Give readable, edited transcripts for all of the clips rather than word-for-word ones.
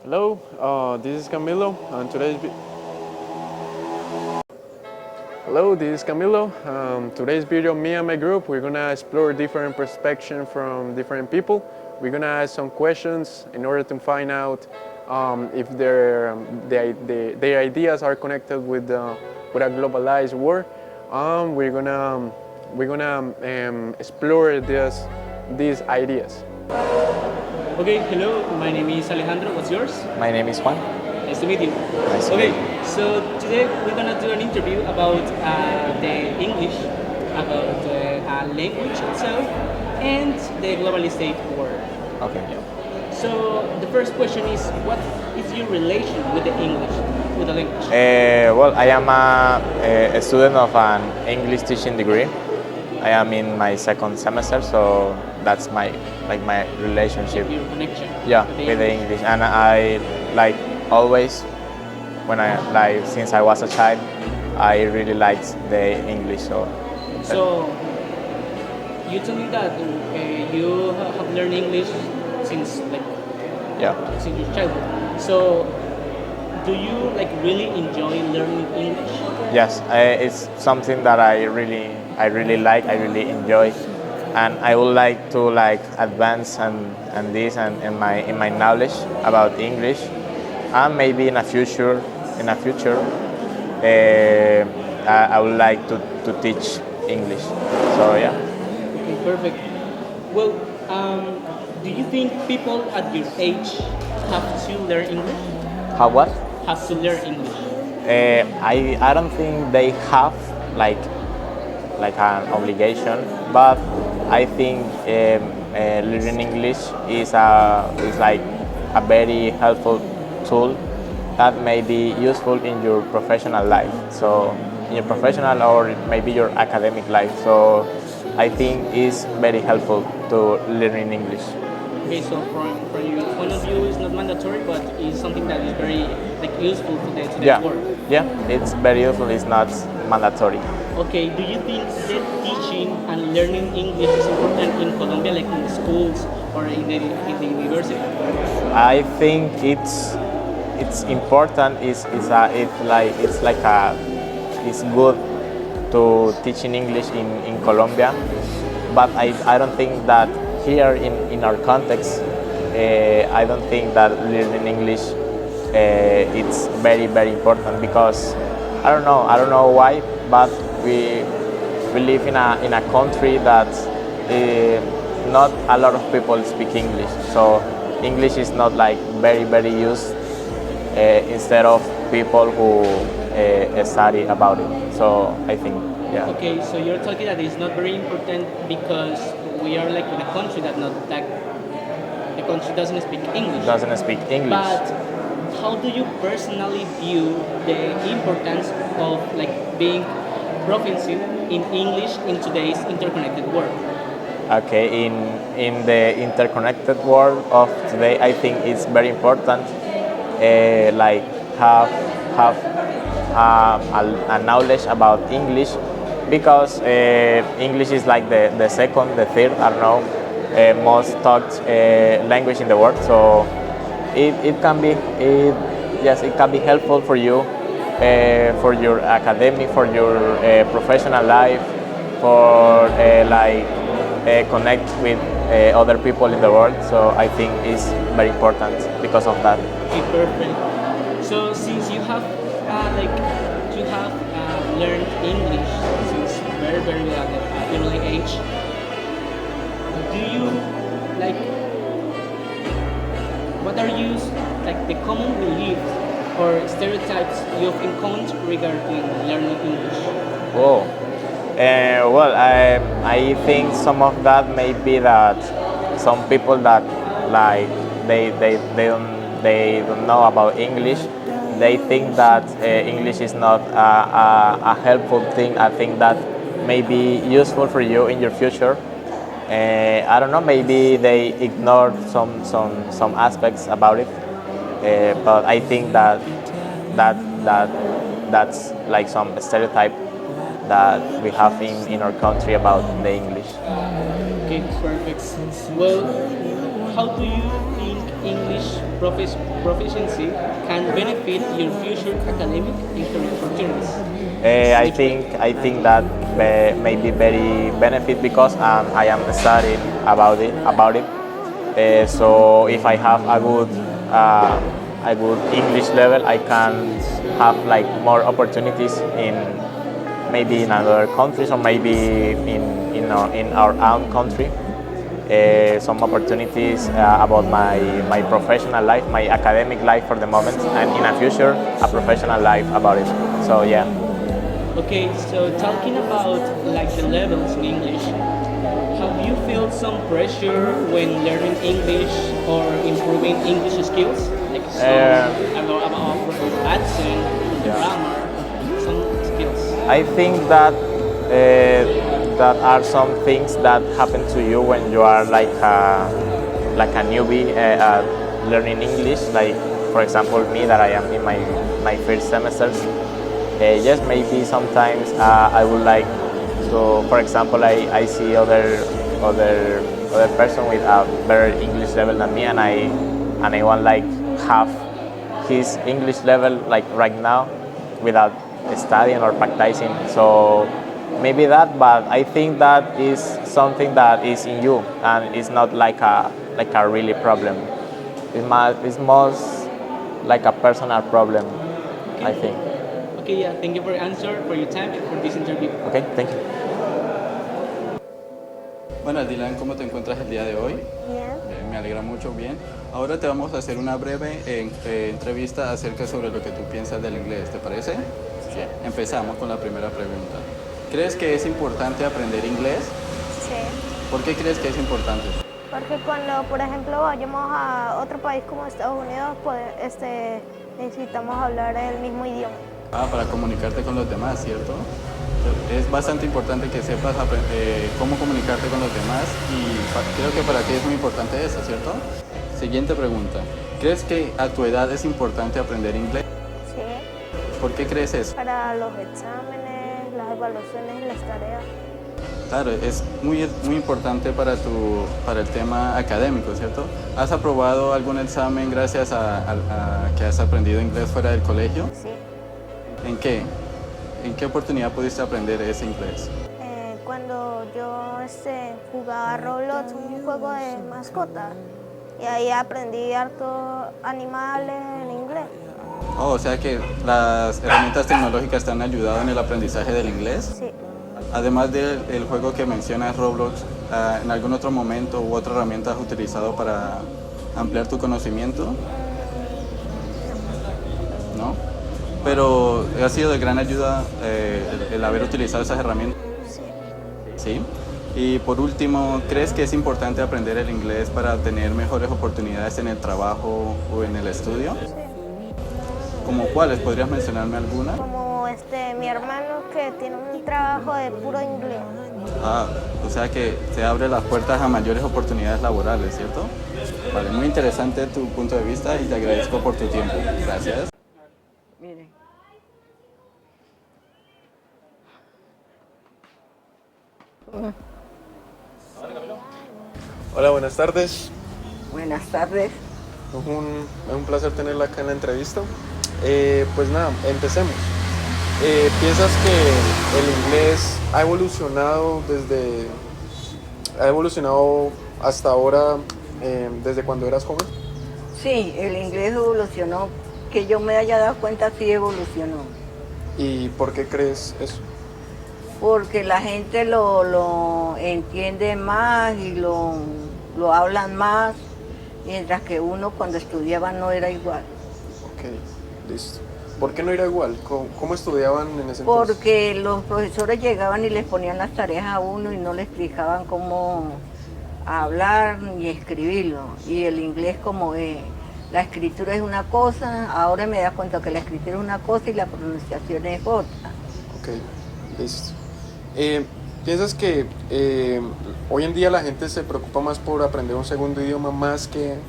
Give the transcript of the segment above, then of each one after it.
Hello, this is Camilo, and this is Camilo. Today's video, me and my group, we're gonna explore different perspectives from different people. We're gonna ask some questions in order to find out if their ideas are connected with a globalized world. We're gonna explore these ideas. Okay, hello, my name is Alejandro. What's yours? My name is Juan. Nice to meet you. Nice to Okay, meet you. so today we're gonna do an interview about the English, about the language itself, and the globalized world. Okay. So the first question is, what is your relation with the English, with the language? Well, I am a student of an English teaching degree. I am in my second semester, so that's my relationship. Your connection. Yeah, with the English, and I always since I was a child, I really liked the English. So you told me that you have learned English since Yeah. since your childhood. So do you really enjoy learning English? Yes, it's something that I really like. I really enjoy, and I would like to advance in my knowledge about English, and maybe in a future, I would like to teach English. So yeah. Okay, perfect. Well, do you think people at your age have to learn English? How what? Has to learn English? I don't think they have like an obligation, but I think learning English is like a very helpful tool that may be useful in your professional life. So in your professional or maybe your academic life. So I think it's very helpful to learning English. Okay, so from your point of view, it's not mandatory, but it's something that is very useful to the work. Yeah, it's very useful. It's not mandatory. Okay, do you think that teaching and learning English is important in Colombia, like in the schools or in the university? I think it's important. It's good to teach in English in Colombia, but I don't think that here in our context, I don't think that learning English it's very important because I don't know why, but we live in a country that not a lot of people speak English, so English is not very used instead of people who study about it. So I think yeah. Okay, so you're talking that it's not very important because we are in a country that the country doesn't speak English. Doesn't speak English. But how do you personally view the importance of being proficient in English in today's interconnected world? Okay, in the interconnected world of today, I think it's very important, have a knowledge about English, because English is the second, the third, I don't know, most talked language in the world. So it can be helpful for you, for your academic, for your professional life, for connect with other people in the world. So I think it's very important because of that. Okay, perfect. So since you have learned English since very early age, do you what are the common beliefs or stereotypes you've encountered regarding learning English? Oh, well, I think some of that may be that some people that they don't know about English. They think that English is not a helpful thing. I think that may be useful for you in your future. I don't know. Maybe they ignore some aspects about it. But I think that's some stereotype that we have in our country about the English. Okay, perfect. Well, how do you think English proficiency can benefit your future academic and career opportunities? I think that may be very benefit because I am studying about it. So if I have a good English level, I can have like more opportunities in maybe in other countries or maybe in our own country. Some opportunities about my professional life, my academic life for the moment, and in the future, a professional life about it. So yeah. Okay, so talking about like the levels in English, have you felt some pressure when learning English or improving English skills? Like about accent, grammar, some skills. I think that that are some things that happen to you when you are like a newbie learning English. Like for example, me that I am in my first semesters. Yes, maybe sometimes I would like to. For example, I see other person with a better English level than me, and I want like have his English level like right now without studying or practicing. So maybe that, but I think that is something that is in you and it's not like a really problem. It's most like a personal problem, I think. Okay, yeah, thank you for your answer, for your time, and for this interview. Okay, thank you. Bueno, Dylan, ¿cómo te encuentras el día de hoy? Bien. Me alegra mucho, bien. Ahora te vamos a hacer una breve entrevista acerca sobre lo que tú piensas del inglés, ¿te parece? Sí. Empezamos con la primera pregunta. ¿Crees que es importante aprender inglés? Sí. ¿Por qué crees que es importante? Porque cuando, por ejemplo, vayamos a otro país como Estados Unidos, pues, necesitamos hablar el mismo idioma. Para comunicarte con los demás, ¿cierto? Es bastante importante que sepas cómo comunicarte con los demás y creo que para ti es muy importante eso, ¿cierto? Siguiente pregunta. ¿Crees que a tu edad es importante aprender inglés? Sí. ¿Por qué crees eso? Para los exámenes, las evaluaciones y las tareas. Claro, es muy importante para el tema académico, ¿cierto? ¿Has aprobado algún examen gracias a que has aprendido inglés fuera del colegio? Sí. ¿En qué? ¿En qué oportunidad pudiste aprender ese inglés? Cuando yo jugaba Roblox, un juego de mascotas, y ahí aprendí hartos animales en inglés. Oh, o sea que las herramientas tecnológicas te han ayudado en el aprendizaje del inglés. Sí. Además del juego que mencionas, Roblox, ¿en algún otro momento u otra herramienta has utilizado para ampliar tu conocimiento? ¿No? Pero ha sido de gran ayuda el haber utilizado esas herramientas. Sí. ¿Sí? Y por último, ¿crees que es importante aprender el inglés para tener mejores oportunidades en el trabajo o en el estudio? Sí. ¿Como cuáles? ¿Podrías mencionarme alguna? Como mi hermano que tiene un trabajo de puro inglés. O sea que te abre las puertas a mayores oportunidades laborales, ¿cierto? Vale, muy interesante tu punto de vista y te agradezco por tu tiempo. Gracias. Miren. Hola, buenas tardes. Buenas tardes. Es un placer tenerla acá en la entrevista. Pues nada, empecemos. ¿Piensas que el inglés ha evolucionado hasta ahora, desde cuando eras joven? Sí, el inglés evolucionó. Que yo me haya dado cuenta, sí evolucionó. ¿Y por qué crees eso? Porque la gente lo entiende más y lo hablan más, mientras que uno cuando estudiaba no era igual. Ok, listo. ¿Por qué no era igual? ¿Cómo estudiaban en ese entonces? Porque los profesores llegaban y les ponían las tareas a uno y no le explicaban cómo hablar ni escribirlo. Y el inglés como la escritura es una cosa, ahora me da cuenta que la escritura es una cosa y la pronunciación es otra. Ok, listo. ¿Piensas que hoy en día la gente se preocupa más por aprender un segundo idioma más que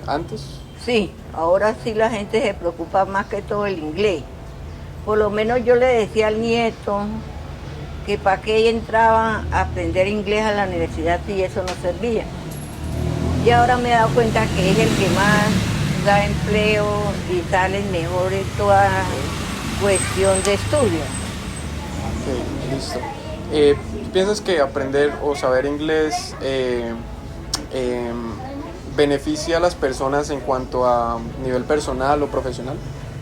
antes? Sí, ahora sí la gente se preocupa más que todo el inglés. Por lo menos yo le decía al nieto que para qué entraba a aprender inglés a la universidad si eso no servía. Y ahora me he dado cuenta que es el que más da empleo y salen mejor en toda cuestión de estudio. Ok, listo. ¿Tú piensas que aprender o saber inglés beneficia a las personas en cuanto a nivel personal o profesional?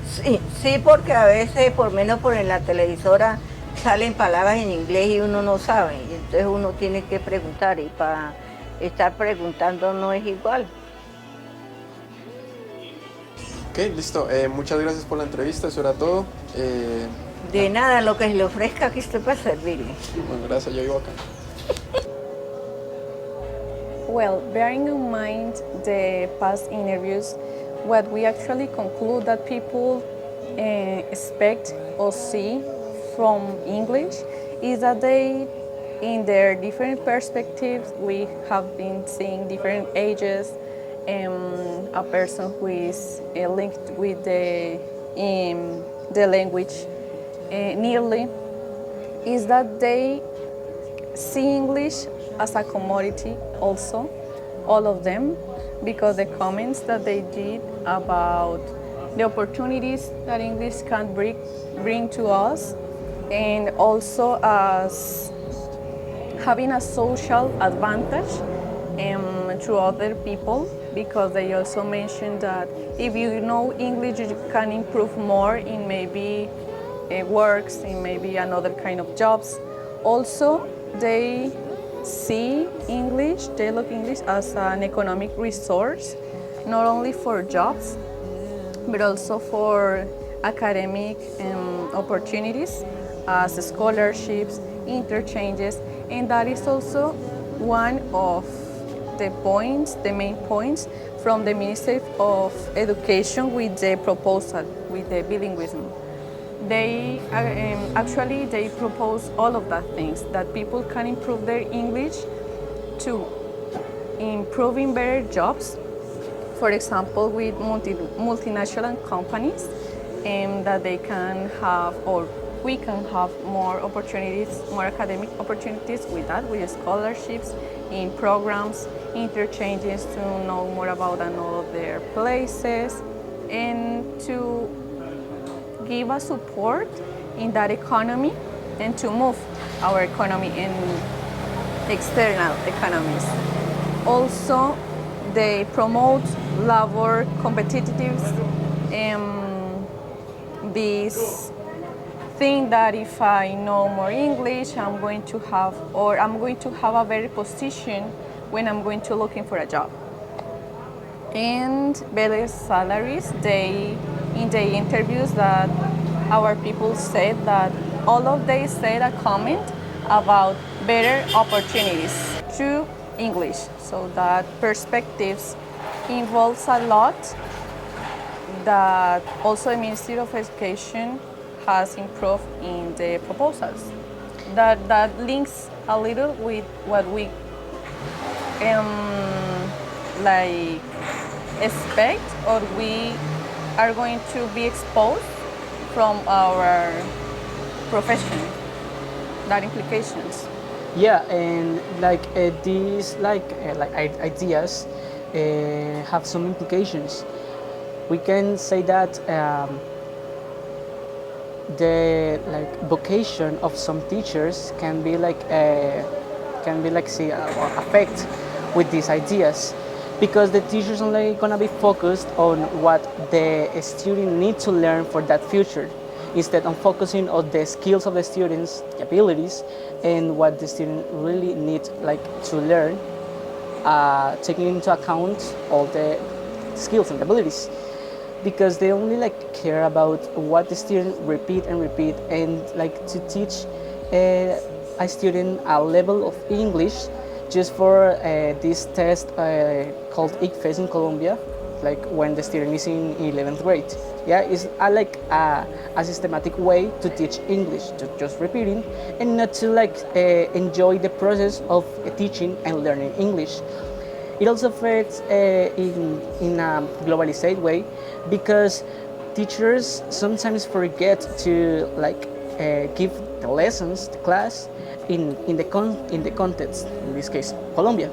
Sí, sí, porque a veces, por menos por en la televisora, salen palabras en inglés y uno no sabe. Y entonces uno tiene que preguntar y para estar preguntando no es igual. Ok, listo. Muchas gracias por la entrevista, eso era todo. De nada, lo que se le ofrezca aquí estoy para servirle. Bueno, gracias, yo vivo acá. Well, bearing in mind the past interviews, what we actually conclude that people expect or see from English is that they, in their different perspectives, we have been seeing different ages, a person who is linked with the language nearly, is that they see English as a commodity also, all of them, because the comments that they did about the opportunities that English can bring to us, and also as having a social advantage to other people, because they also mentioned that if you know English, you can improve more in maybe works, in maybe another kind of jobs. Also, they see English, they look English as an economic resource, not only for jobs, but also for academic opportunities as scholarships, interchanges, and that is also one of the points, the main points from the Ministry of Education with the proposal, with the bilingualism. They actually they propose all of that things, that people can improve their English to improving better jobs, for example with multinational companies, and that they can have, or we can have more opportunities, more academic opportunities with that, with scholarships in programs, interchanges to know more about another places, and to give us support in that economy and to move our economy in external economies. Also, they promote labor competitiveness, this thing that if I know more English, I'm going to have a better position when I'm going to looking for a job. And better salaries. In the interviews that our people said that all of they said a comment about better opportunities through English. So that perspectives involves a lot that also the Ministry of Education has improved in the proposals. That links a little with what we like expect, or we are going to be exposed from our profession. That implications. Yeah, and like these ideas have some implications. We can say that the vocation of some teachers can be affect with these ideas, because the teachers only gonna be focused on what the student needs to learn for that future, instead of focusing on the skills of the students, the abilities, and what the student really needs to learn, taking into account all the skills and abilities, because they only care about what the student repeat and to teach a student a level of English just for this test called ICFES in Colombia, when the student is in 11th grade. Yeah, it's a systematic way to teach English, to just repeating, and not to enjoy the process of teaching and learning English. It also affects in a globalized way, because teachers sometimes forget to give the lessons, the class, in the context, in this case, Colombia.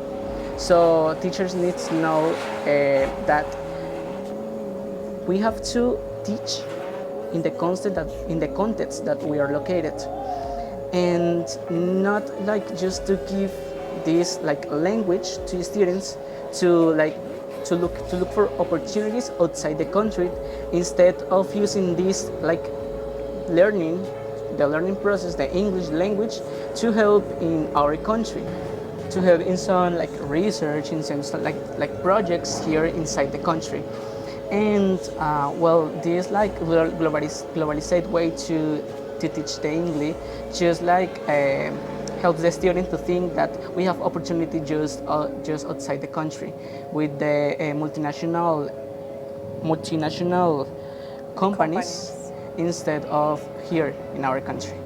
So teachers need to know that we have to teach in the context that we are located, and not like just to give this like language to students to look for opportunities outside the country, instead of using this like the learning process, the English language, to help in our country, to help in some like research, in some like projects here inside the country. And well, this like globalized way to teach the English just like helps the student to think that we have opportunity just outside the country with the multinational companies instead of here in our country.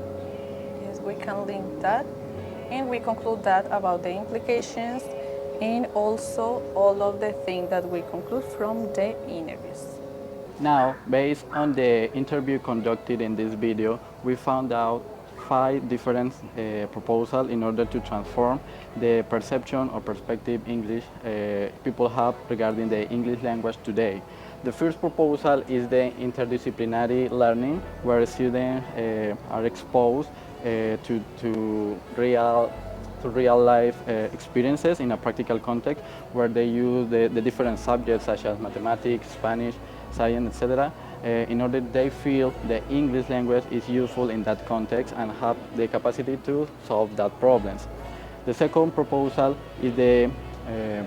Yes, we can link that, and we conclude that about the implications and also all of the things that we conclude from the interviews. Now, based on the interview conducted in this video, we found out 5 different proposals in order to transform the perception or perspective English people have regarding the English language today. The first proposal is the interdisciplinary learning, where students are exposed to real life experiences in a practical context, where they use the different subjects such as mathematics, Spanish, science, etc. In order they feel the English language is useful in that context and have the capacity to solve that problems. The second proposal is the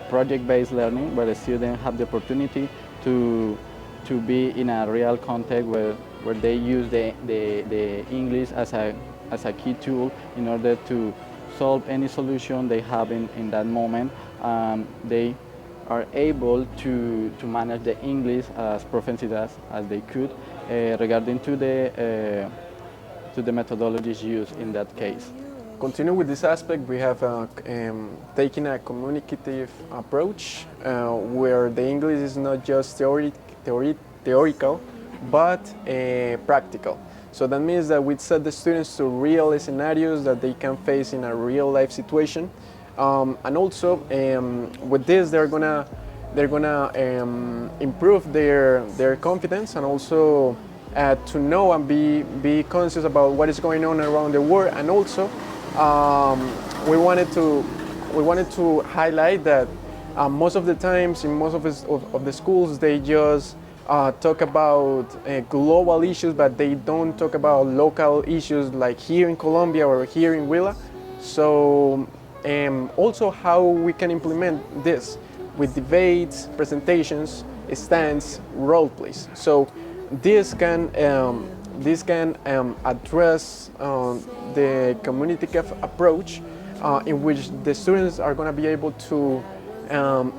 project-based learning, where the students have the opportunity to be in a real context where they use the English as a key tool in order to solve any solution they have in that moment. They are able to manage the English as proficiently as they could regarding to the methodologies used in that case. Continue with this aspect, we have taken a communicative approach where the English is not just theoretical, but practical. So that means that we set the students to real scenarios that they can face in a real life situation. And also with this, they're gonna improve their confidence, and also to know and be conscious about what is going on around the world. And also we wanted to highlight that most of the times in most of the schools they just talk about global issues, but they don't talk about local issues like here in Colombia or here in Huila. So also how we can implement this with debates, presentations, stands, role plays. So this can address the communicative approach in which the students are going to be able to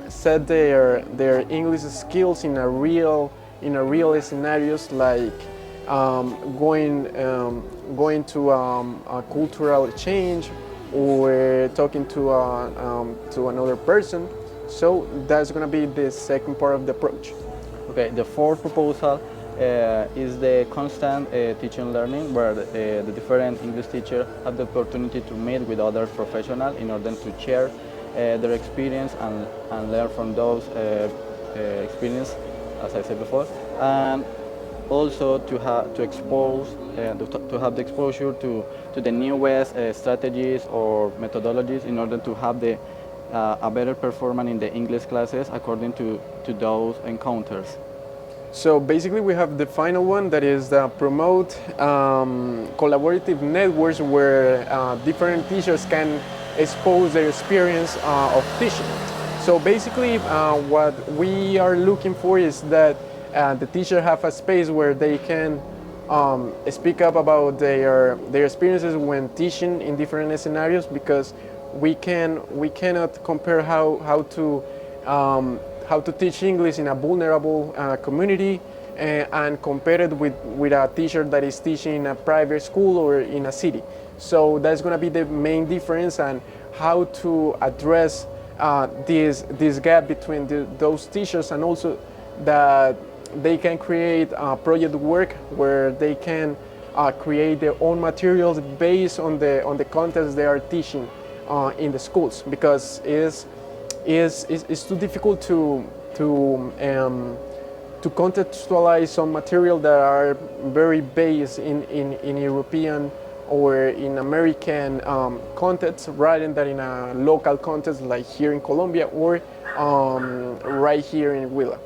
set their English skills in a real scenarios, like going to a cultural exchange or talking to another person. So that's going to be the second part of the approach. Okay, the fourth proposal is the constant teaching and learning, where the different English teachers have the opportunity to meet with other professionals in order to share their experience and learn from those experience, as I said before, and also to have the exposure to the newest strategies or methodologies in order to have a better performance in the English classes according to those encounters. So basically we have the final one, that is promote collaborative networks where different teachers can expose their experience of teaching. So basically what we are looking for is that the teacher have a space where they can speak up about their experiences when teaching in different scenarios, because we cannot compare how to teach English in a vulnerable community and compare it with a teacher that is teaching in a private school or in a city. So that's going to be the main difference, and how to address this gap between those teachers, and also that they can create project work where they can create their own materials based on the contents they are teaching in the schools, because it's too difficult to to contextualize some material that are very based in European or in American context rather than in a local context like here in Colombia or right here in Huila.